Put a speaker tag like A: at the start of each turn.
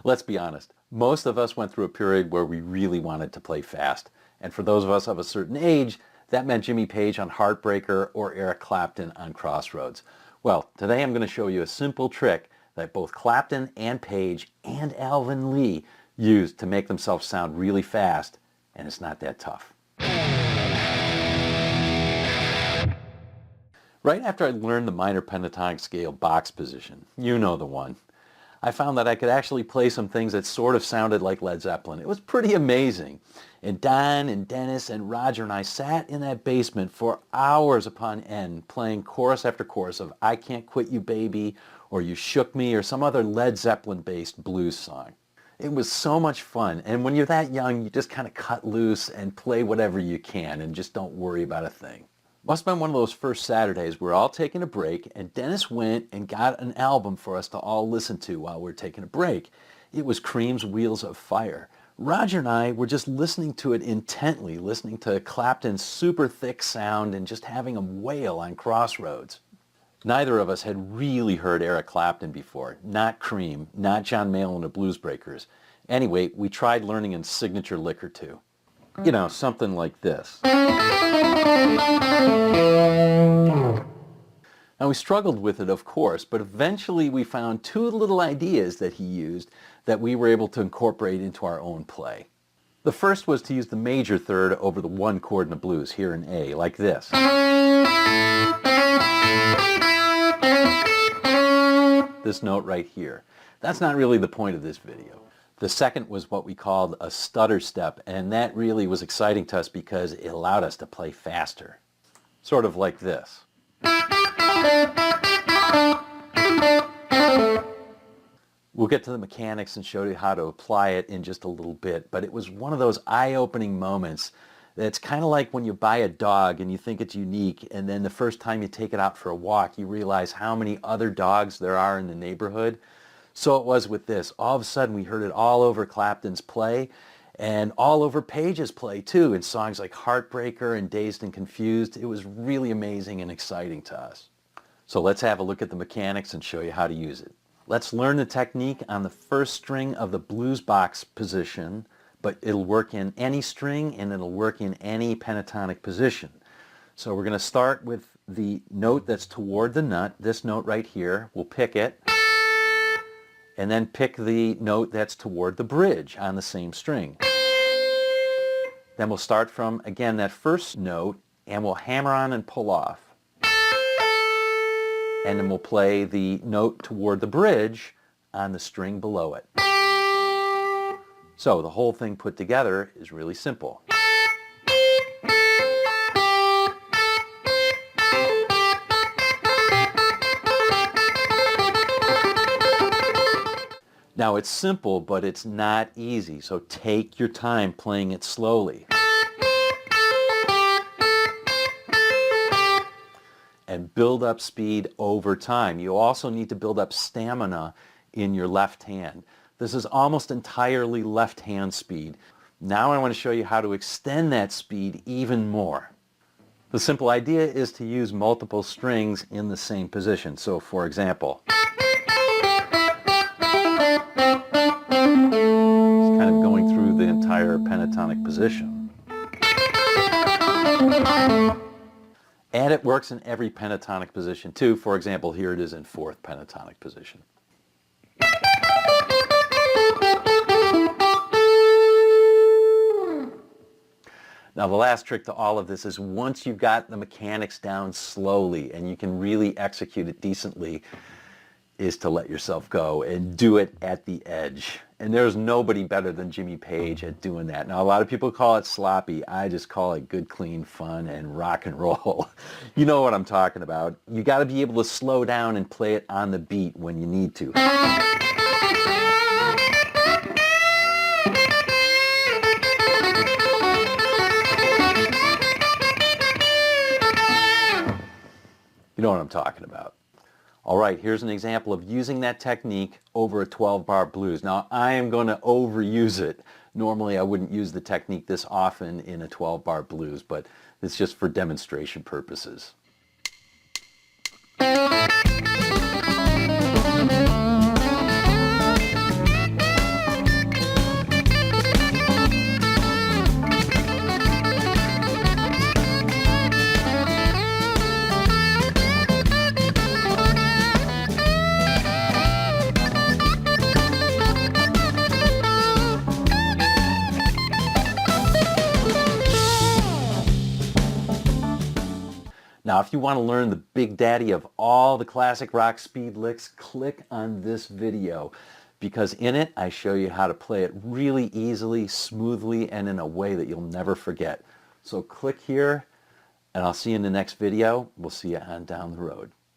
A: Let's be honest, most of us went through a period where we really wanted to play fast. And for those of us of a certain age, that meant Jimmy Page on Heartbreaker or Eric Clapton on Crossroads. Well, today I'm going to show you a simple trick that both Clapton and Page and Alvin Lee used to make themselves sound really fast, and it's not that tough. Right after I learned the minor pentatonic scale box position, you know the one, I found that I could actually play some things that sort of sounded like Led Zeppelin. It was pretty amazing. And Don and Dennis and Roger and I sat in that basement for hours upon end playing chorus after chorus of I Can't Quit You Baby or You Shook Me or some other Led Zeppelin based blues song. It was so much fun, and when you're that young you just kind of cut loose and play whatever you can and just don't worry about a thing. Must have been one of those first Saturdays we were all taking a break and Dennis went and got an album for us to all listen to while we were taking a break. It was Cream's Wheels of Fire. Roger and I were just listening to it intently, listening to Clapton's super thick sound and just having him wail on Crossroads. Neither of us had really heard Eric Clapton before, not Cream, not John Mayall and the Blues Breakers. Anyway, we tried learning a signature lick or two. You know, something like this. Now we struggled with it, of course, but eventually we found two little ideas that he used that we were able to incorporate into our own play. The first was to use the major third over the one chord in the blues, here in A, like this. This note right here. That's not really the point of this video. The second was what we called a stutter step, and that really was exciting to us because it allowed us to play faster. Sort of like this. We'll get to the mechanics and show you how to apply it in just a little bit, but it was one of those eye-opening moments that's kind of like when you buy a dog and you think it's unique, and then the first time you take it out for a walk, you realize how many other dogs there are in the neighborhood. So it was with this. All of a sudden we heard it all over Clapton's play and all over Page's play too, in songs like Heartbreaker and Dazed and Confused. It was really amazing and exciting to us. So let's have a look at the mechanics and show you how to use it. Let's learn the technique on the first string of the blues box position, but it'll work in any string and it'll work in any pentatonic position. So we're going to start with the note that's toward the nut, this note right here. We'll pick it. And then pick the note that's toward the bridge on the same string. Then we'll start from, again, that first note, and we'll hammer on and pull off. And then we'll play the note toward the bridge on the string below it. So the whole thing put together is really simple. Now it's simple, but it's not easy, so take your time playing it slowly. And build up speed over time. You also need to build up stamina in your left hand. This is almost entirely left hand speed. Now I want to show you how to extend that speed even more. The simple idea is to use multiple strings in the same position. So for example, going through the entire pentatonic position. And it works in every pentatonic position too. For example, here it is in fourth pentatonic position. Now the last trick to all of this is once you've got the mechanics down slowly and you can really execute it decently, is to let yourself go and do it at the edge. And there's nobody better than Jimmy Page at doing that. Now a lot of people call it sloppy. I just call it good, clean fun and rock and roll. You know what I'm talking about. You got to be able to slow down and play it on the beat when you need to. You know what I'm talking about. All right, here's an example of using that technique over a 12-bar blues. Now, I am going to overuse it. Normally, I wouldn't use the technique this often in a 12-bar blues, but it's just for demonstration purposes. Now, if you want to learn the big daddy of all the classic rock speed licks, click on this video, because in it I show you how to play it really easily, smoothly, and in a way that you'll never forget. So click here, and I'll see you in the next video. We'll see you on down the road.